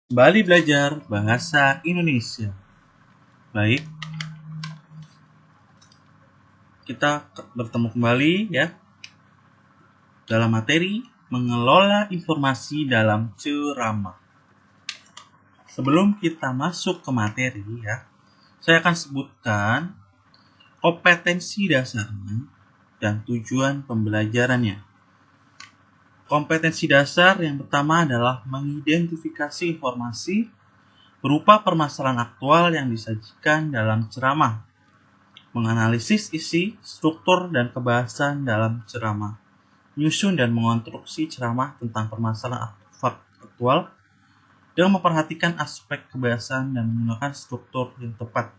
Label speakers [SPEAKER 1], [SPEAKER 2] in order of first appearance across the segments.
[SPEAKER 1] Kembali belajar bahasa Indonesia. Baik, kita bertemu kembali ya dalam materi mengelola informasi dalam ceramah. Sebelum kita masuk ke materi ya, saya akan sebutkan kompetensi dasarnya dan tujuan pembelajarannya. Kompetensi dasar yang pertama adalah mengidentifikasi informasi berupa permasalahan aktual yang disajikan dalam ceramah, menganalisis isi, struktur, dan kebahasan dalam ceramah, menyusun dan mengonstruksi ceramah tentang permasalahan aktual, dengan memperhatikan aspek kebahasan dan menggunakan struktur yang tepat.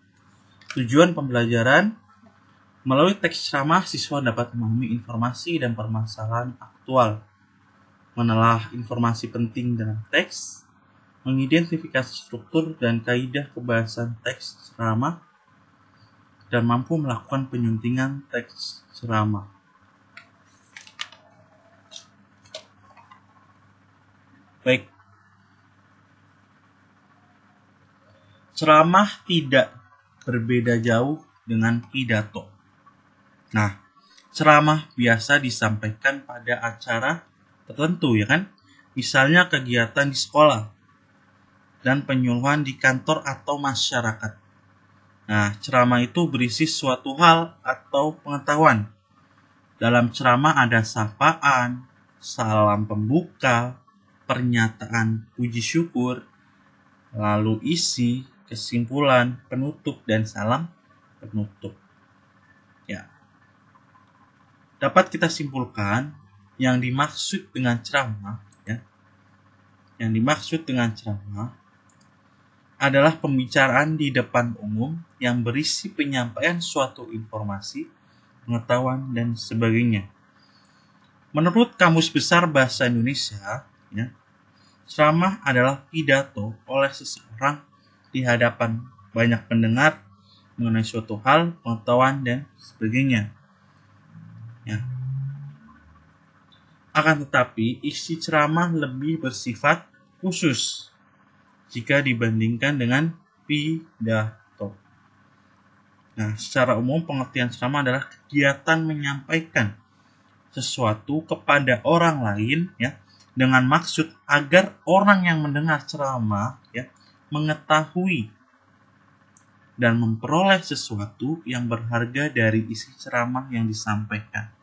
[SPEAKER 1] Tujuan pembelajaran: melalui teks ceramah, siswa dapat memahami informasi dan permasalahan aktual, menelaah informasi penting dalam teks, mengidentifikasi struktur dan kaidah kebahasan teks ceramah, dan mampu melakukan penyuntingan teks ceramah. Baik, ceramah tidak berbeda jauh dengan pidato. Nah, ceramah biasa disampaikan pada acara tertentu, ya kan? Misalnya kegiatan di sekolah dan penyuluhan di kantor atau masyarakat. Nah, ceramah itu berisi suatu hal atau pengetahuan. Dalam ceramah ada sapaan, salam pembuka, pernyataan puji syukur, lalu isi, kesimpulan, penutup, dan salam penutup. Ya. Dapat kita simpulkan yang dimaksud dengan ceramah, ya. Yang dimaksud dengan ceramah adalah pembicaraan di depan umum yang berisi penyampaian suatu informasi, pengetahuan, dan sebagainya. Menurut Kamus Besar Bahasa Indonesia, ya, ceramah adalah pidato oleh seseorang di hadapan banyak pendengar mengenai suatu hal, pengetahuan, dan sebagainya. Ya. Akan tetapi, isi ceramah lebih bersifat khusus jika dibandingkan dengan pidato. Nah, secara umum pengertian ceramah adalah kegiatan menyampaikan sesuatu kepada orang lain, ya, dengan maksud agar orang yang mendengar ceramah, ya, mengetahui dan memperoleh sesuatu yang berharga dari isi ceramah yang disampaikan.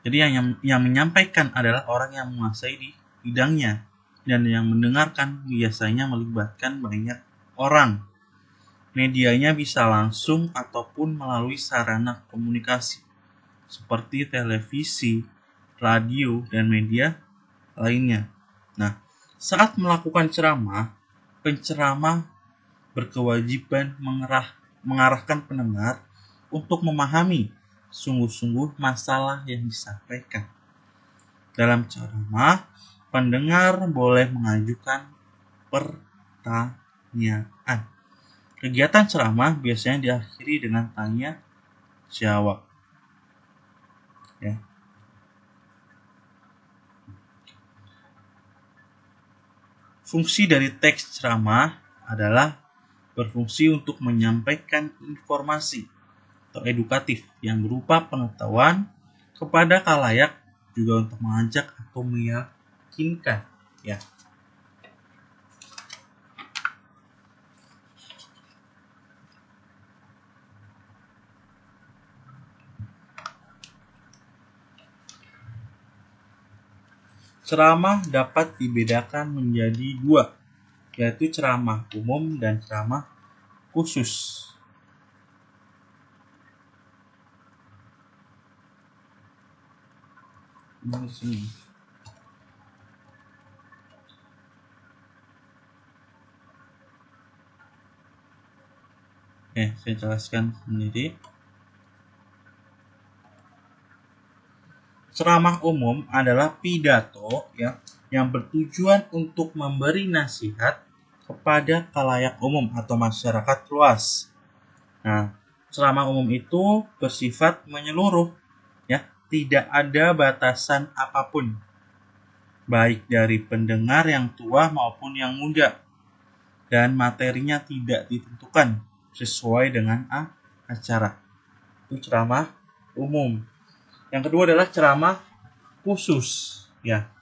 [SPEAKER 1] Jadi yang menyampaikan adalah orang yang menguasai di bidangnya, dan yang mendengarkan biasanya melibatkan banyak orang. Medianya bisa langsung ataupun melalui sarana komunikasi seperti televisi, radio, dan media lainnya. Nah, saat melakukan ceramah, penceramah berkewajiban mengarahkan pendengar untuk memahami sungguh-sungguh masalah yang disampaikan. Dalam ceramah, pendengar boleh mengajukan pertanyaan. Kegiatan ceramah biasanya diakhiri dengan tanya jawab. Ya. Fungsi dari teks ceramah adalah berfungsi untuk menyampaikan informasi atau edukatif yang berupa pengetahuan kepada khalayak, juga untuk mengajak atau meyakinkan, ya. Ceramah dapat dibedakan menjadi dua, yaitu ceramah umum dan ceramah khusus. Saya jelaskan sendiri. Ceramah umum adalah pidato, ya, yang bertujuan untuk memberi nasihat kepada khalayak umum atau masyarakat luas. Nah, ceramah umum itu bersifat menyeluruh, ya, tidak ada batasan apapun. baik dari pendengar yang tua maupun yang muda, dan materinya tidak ditentukan sesuai dengan acara. Itu ceramah umum. Yang kedua adalah ceramah khusus. Ya,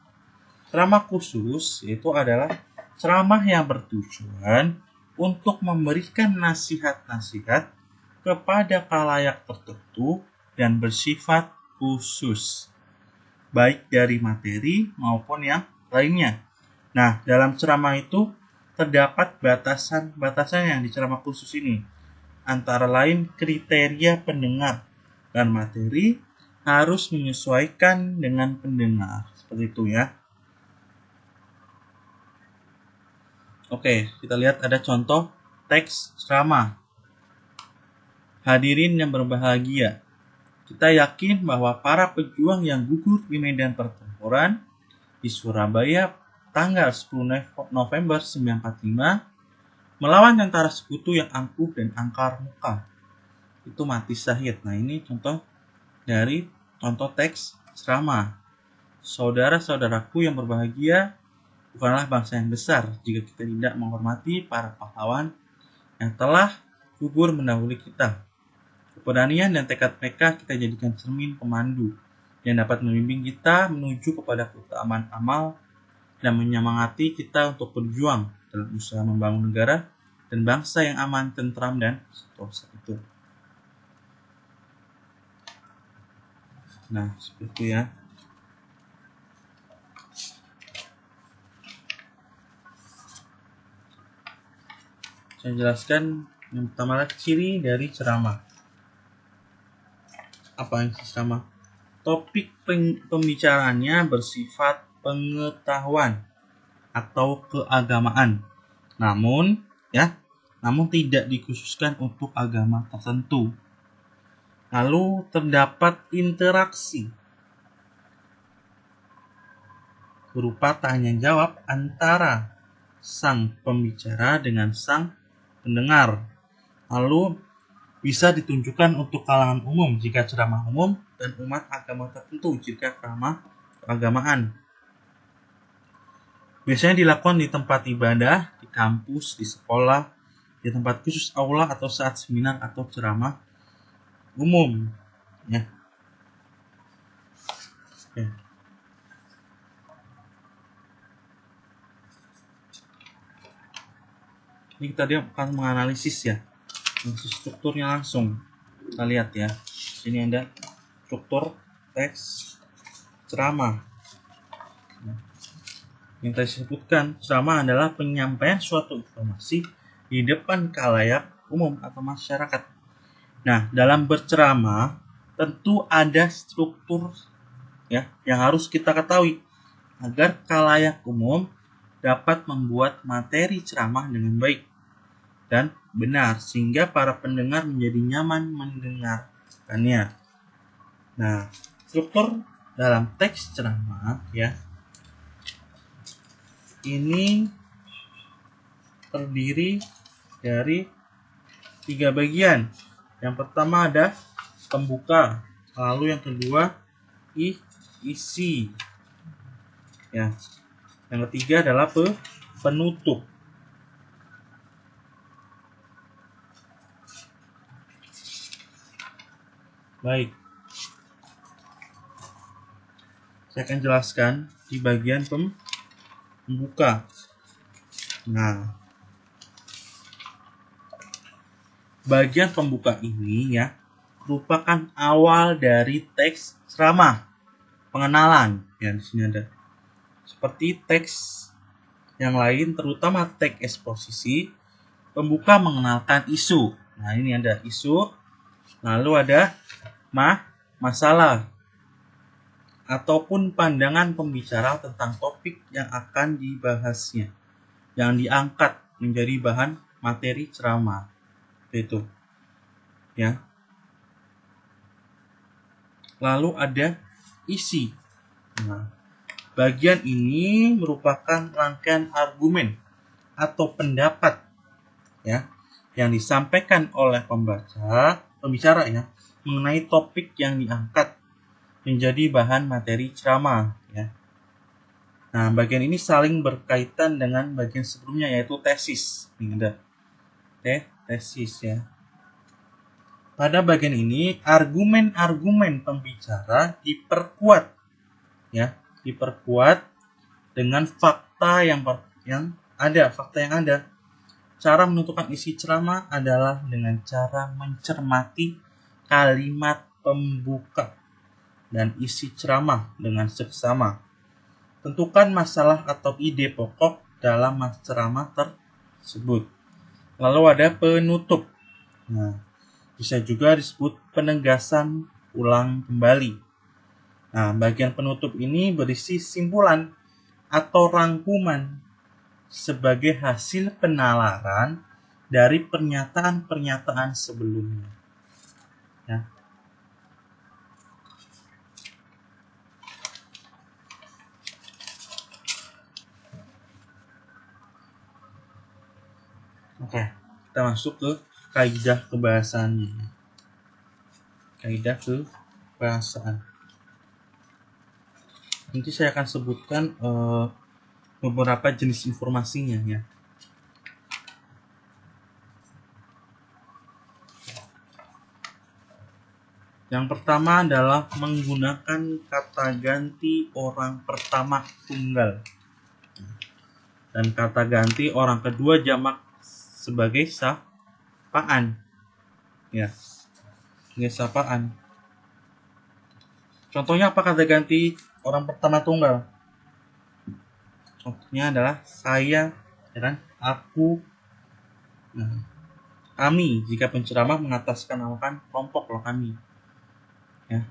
[SPEAKER 1] ceramah khusus itu adalah ceramah yang bertujuan untuk memberikan nasihat-nasihat kepada khalayak tertentu dan bersifat khusus, baik dari materi maupun yang lainnya. Nah, dalam ceramah itu terdapat batasan-batasan yang di ceramah khusus ini. Antara lain kriteria pendengar dan materi harus menyesuaikan dengan pendengar. Seperti itu ya. Oke, kita lihat ada contoh teks ceramah. Hadirin yang berbahagia, kita yakin bahwa para pejuang yang gugur di medan pertempuran di Surabaya tanggal 10 November 1945 melawan tentara sekutu yang angkuh dan angkar muka. Itu mati syahid. Nah, ini contoh dari contoh teks ceramah. Saudara-saudaraku yang berbahagia, bukanlah bangsa yang besar jika kita tidak menghormati para pahlawan yang telah gugur mendahului kita. Keberanian dan tekad mereka kita jadikan cermin pemandu yang dapat membimbing kita menuju kepada keutamaan amal dan menyemangati kita untuk berjuang dalam usaha membangun negara dan bangsa yang aman, tentram, dan seterusnya itu. Nah, seperti itu ya. Saya jelaskan yang pertama ciri dari ceramah. Apa yang ceramah? Topik pembicaraannya bersifat pengetahuan atau keagamaan. Namun tidak dikhususkan untuk agama tertentu. Lalu terdapat interaksi berupa tanya jawab antara sang pembicara dengan sang pendengar. Lalu bisa ditunjukkan untuk kalangan umum jika ceramah umum dan umat agama tertentu jika ceramah keagamaan. Biasanya dilakukan di tempat ibadah, di kampus, di sekolah, di tempat khusus aula atau saat seminar atau ceramah umum. Ya. Oke. Ini kita akan menganalisis ya, strukturnya langsung. Kita lihat ya. Sini ada struktur teks ceramah. Yang tadi disebutkan, ceramah adalah penyampaian suatu informasi di depan khalayak umum atau masyarakat. Nah, dalam berceramah tentu ada struktur ya yang harus kita ketahui agar khalayak umum dapat membuat materi ceramah dengan baik dan benar sehingga para pendengar menjadi nyaman mendengarkannya. Nah, struktur dalam teks ceramah ya ini terdiri dari 3 bagian. Yang pertama ada pembuka, lalu yang kedua isi. Ya. Yang ketiga adalah penutup. Baik. Saya akan jelaskan di bagian pembuka. Nah, bagian pembuka ini ya merupakan awal dari teks ceramah, pengenalan. Ya, di sini ada seperti teks yang lain, terutama teks eksposisi, pembuka mengenalkan isu. Nah, ini ada isu, lalu ada masalah ataupun pandangan pembicara tentang topik yang akan dibahasnya, yang diangkat menjadi bahan materi ceramah. Itu ya. Lalu ada isi. Nah, bagian ini merupakan rangkaian argumen atau pendapat ya yang disampaikan oleh pembicara ya mengenai topik yang diangkat menjadi bahan materi ceramah ya. Nah, bagian ini saling berkaitan dengan bagian sebelumnya, yaitu tesis. Ini ada tesis ya. Pada bagian ini, argumen-argumen pembicara diperkuat ya, diperkuat dengan fakta yang ada. Cara menentukan isi ceramah adalah dengan cara mencermati kalimat pembuka dan isi ceramah dengan seksama. Tentukan masalah atau ide pokok dalam ceramah tersebut. Lalu ada penutup. Nah, bisa juga disebut penegasan ulang kembali. Nah, bagian penutup ini berisi simpulan atau rangkuman sebagai hasil penalaran dari pernyataan-pernyataan sebelumnya. Ya. Oke, kita masuk ke kaidah kebahasaan. Kaidah kebahasaan. Nanti saya akan sebutkan beberapa jenis informasinya ya. Yang pertama adalah menggunakan kata ganti orang pertama tunggal dan kata ganti orang kedua jamak sebagai sapaan. Ya, sebagai sapaan. Contohnya apa kata ganti orang pertama tunggal? Contohnya adalah saya, ya kan? Aku, kami. Jika penceramah mengatasnamakan kelompok loh, kami. Ya.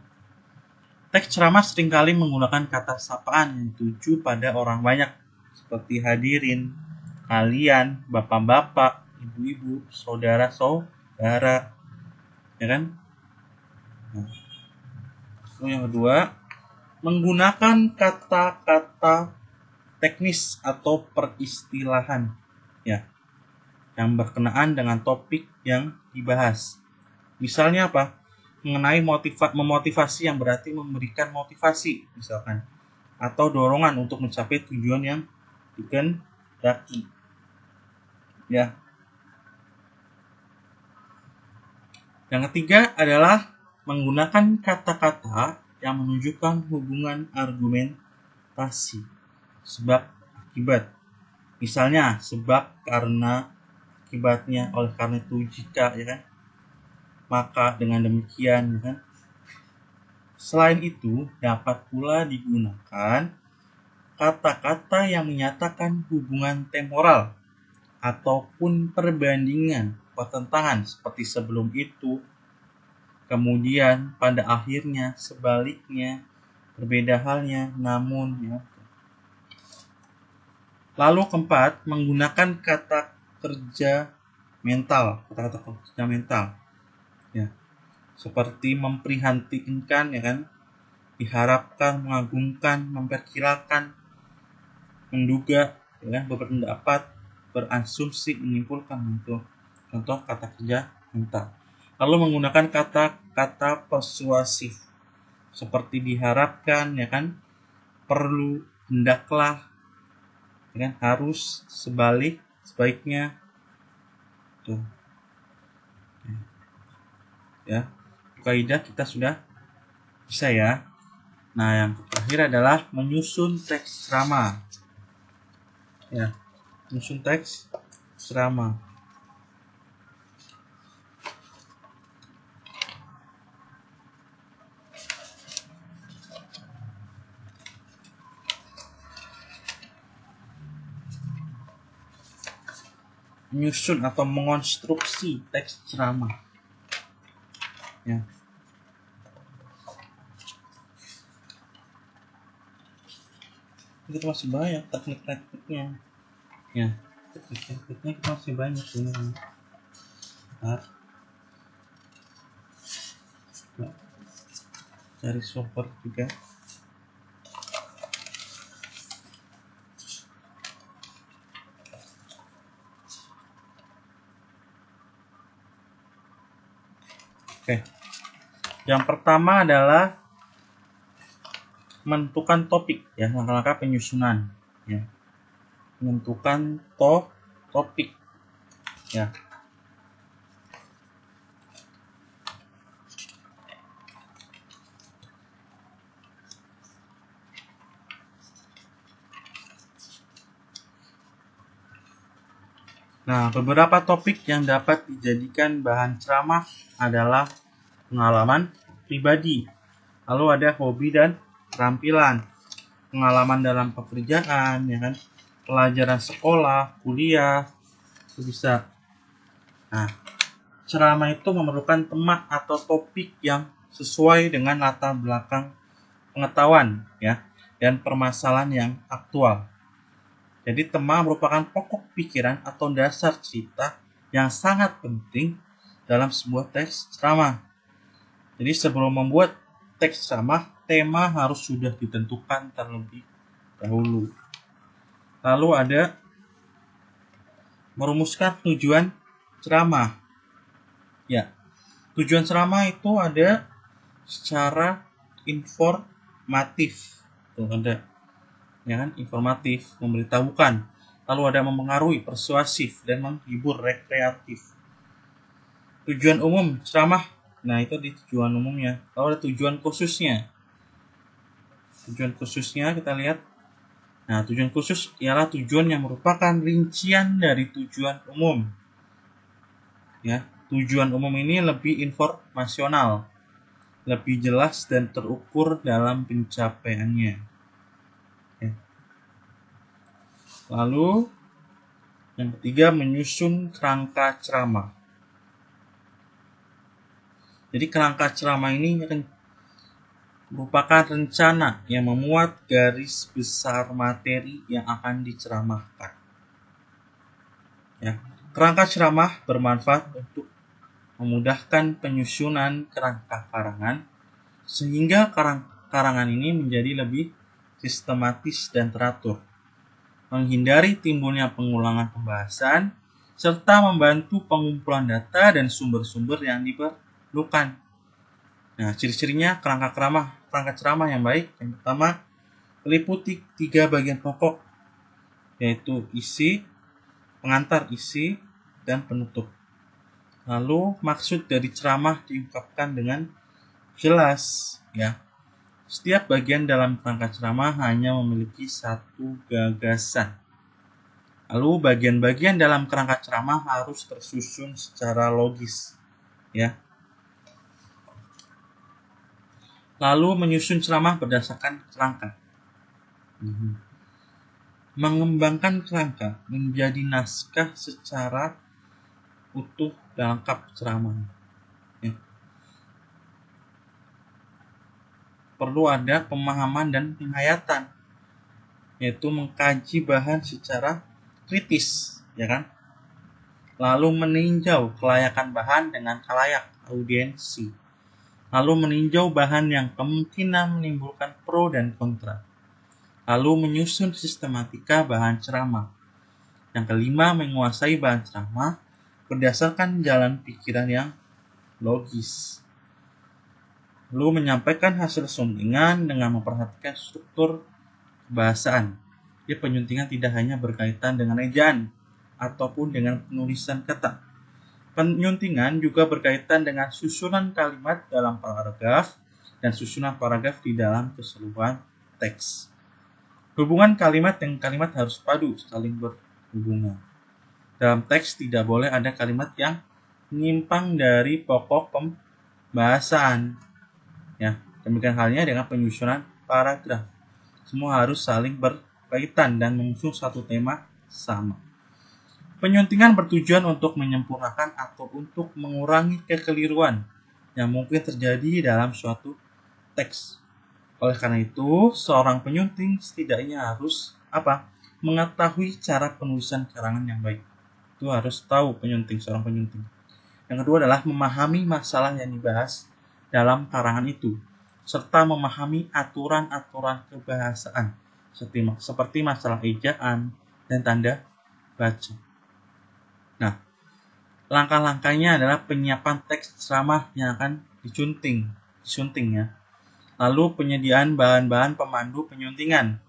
[SPEAKER 1] Teks ceramah seringkali menggunakan kata sapaan yang dituju pada orang banyak, seperti hadirin, kalian, bapak-bapak, ibu-ibu, saudara-saudara, ya kan? Nah, yang kedua, menggunakan kata-kata teknis atau peristilahan, ya, yang berkenaan dengan topik yang dibahas. Misalnya apa? Mengenai memotivasi yang berarti memberikan motivasi, misalkan, atau dorongan untuk mencapai tujuan yang dikehendaki. Ya. Yang ketiga adalah menggunakan kata-kata yang menunjukkan hubungan argumentasi, sebab akibat. Misalnya sebab, karena, akibatnya, oleh karena itu, jika, ya kan? Maka, dengan demikian, ya kan? Selain itu, dapat pula digunakan kata-kata yang menyatakan hubungan temporal ataupun perbandingan, pertentangan, seperti sebelum itu, kemudian, pada akhirnya, sebaliknya, berbeda halnya, namun, ya. Lalu keempat, menggunakan kata kerja mental, kata-kata kerja mental, ya, seperti memprihatinkan, ya kan, diharapkan, mengagumkan, memperkirakan, menduga, ya, berpendapat, berasumsi, menyimpulkan, itu contoh kata kerja mental. Lalu menggunakan kata-kata persuasif seperti diharapkan, ya kan, perlu, hendaklah, ya kan, harus, sebaiknya, tuh. Ya, kaidah kita sudah bisa ya. Nah, yang terakhir adalah menyusun teks ceramah. Ya, menyusun teks ceramah. Menyusun atau mengonstruksi teks ceramah. Ya. Itu masih banyak teknik-tekniknya. Ya, teknik-tekniknya kita masih banyak sebenarnya. Cari software juga. Oke. Yang pertama adalah menentukan topik ya, langkah-langkah penyusunan ya. Menentukan topik ya. Nah, beberapa topik yang dapat dijadikan bahan ceramah adalah pengalaman pribadi, lalu ada hobi dan keterampilan, pengalaman dalam pekerjaan, ya kan, pelajaran sekolah, kuliah, itu bisa. Nah, ceramah itu memerlukan tema atau topik yang sesuai dengan latar belakang pengetahuan, ya, dan permasalahan yang aktual. Jadi tema merupakan pokok pikiran atau dasar cerita yang sangat penting dalam sebuah teks ceramah. Jadi sebelum membuat teks ceramah, tema harus sudah ditentukan terlebih dahulu. Lalu ada merumuskan tujuan ceramah. Ya, tujuan ceramah itu ada secara informatif. Tuh ada. Ya kan, informatif, memberitahukan, lalu ada mempengaruhi, persuasif, dan menghibur, rekreatif. Tujuan umum ceramah, nah itu di tujuan umumnya. Lalu ada tujuan khususnya. Tujuan khususnya kita lihat. Nah, tujuan khusus ialah tujuan yang merupakan rincian dari tujuan umum. Ya, tujuan umum ini lebih informasional, lebih jelas dan terukur dalam pencapaiannya. Ya. Lalu yang ketiga, menyusun kerangka ceramah. Jadi kerangka ceramah ini merupakan rencana yang memuat garis besar materi yang akan diceramahkan. Ya. Kerangka ceramah bermanfaat untuk memudahkan penyusunan kerangka karangan, sehingga karangan ini menjadi lebih sistematis dan teratur, menghindari timbulnya pengulangan pembahasan, serta membantu pengumpulan data dan sumber-sumber yang diperlukan. Nah, ciri-cirinya kerangka ceramah yang baik. Yang pertama, meliputi 3 bagian pokok, yaitu isi, pengantar isi, dan penutup. Lalu, maksud dari ceramah diungkapkan dengan jelas, ya. Setiap bagian dalam kerangka ceramah hanya memiliki satu gagasan. Lalu bagian-bagian dalam kerangka ceramah harus tersusun secara logis, ya. Lalu menyusun ceramah berdasarkan kerangka. Mengembangkan kerangka menjadi naskah secara utuh dan lengkap ceramah. Ya. Perlu ada pemahaman dan penghayatan, yaitu mengkaji bahan secara kritis, ya kan? Lalu meninjau kelayakan bahan dengan khalayak audiensi. Lalu meninjau bahan yang kemungkinan menimbulkan pro dan kontra. Lalu menyusun sistematika bahan ceramah. Yang kelima, menguasai bahan ceramah berdasarkan jalan pikiran yang logis. Lalu menyampaikan hasil suntingan dengan memperhatikan struktur kebahasaan. Jadi penyuntingan tidak hanya berkaitan dengan ejaan ataupun dengan penulisan kata. Penyuntingan juga berkaitan dengan susunan kalimat dalam paragraf dan susunan paragraf di dalam keseluruhan teks. Hubungan kalimat dengan kalimat harus padu, saling berhubungan. Dalam teks tidak boleh ada kalimat yang menyimpang dari pokok pembahasan. Ya, demikian halnya dengan penyusunan paragraf. Semua harus saling berkaitan dan mengusung satu tema sama. Penyuntingan bertujuan untuk menyempurnakan atau untuk mengurangi kekeliruan yang mungkin terjadi dalam suatu teks. Oleh karena itu, seorang penyunting setidaknya harus mengetahui cara penulisan karangan yang baik. Itu harus tahu seorang penyunting. Yang kedua adalah memahami masalah yang dibahas dalam karangan itu, serta memahami aturan-aturan kebahasaan, seperti masalah ejaan dan tanda baca. Nah, langkah-langkahnya adalah penyiapan teks ceramah yang akan disunting ya. Lalu penyediaan bahan-bahan pemandu penyuntingan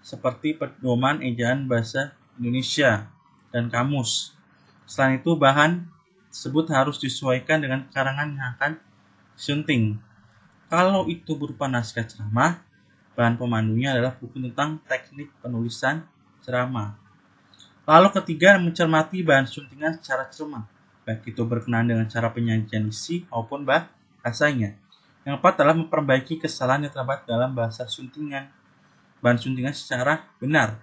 [SPEAKER 1] seperti pedoman ejaan bahasa Indonesia dan kamus. Selain itu, bahan tersebut harus disesuaikan dengan karangan yang akan disunting. Kalau itu berupa naskah ceramah, bahan pemandunya adalah buku tentang teknik penulisan ceramah. Lalu ketiga, mencermati bahan suntingan secara cermat, baik itu berkenaan dengan cara penyajian isi maupun bahasanya. Yang keempat adalah memperbaiki kesalahan yang terdapat dalam bahasa suntingan. Bahan suntingan secara benar,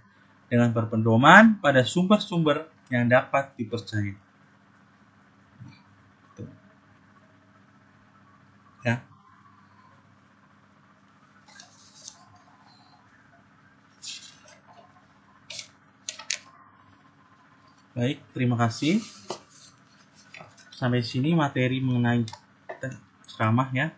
[SPEAKER 1] dengan berpedoman pada sumber-sumber yang dapat dipercaya. Ya. Baik, terima kasih. Sampai sini materi mengenai ceramah ya.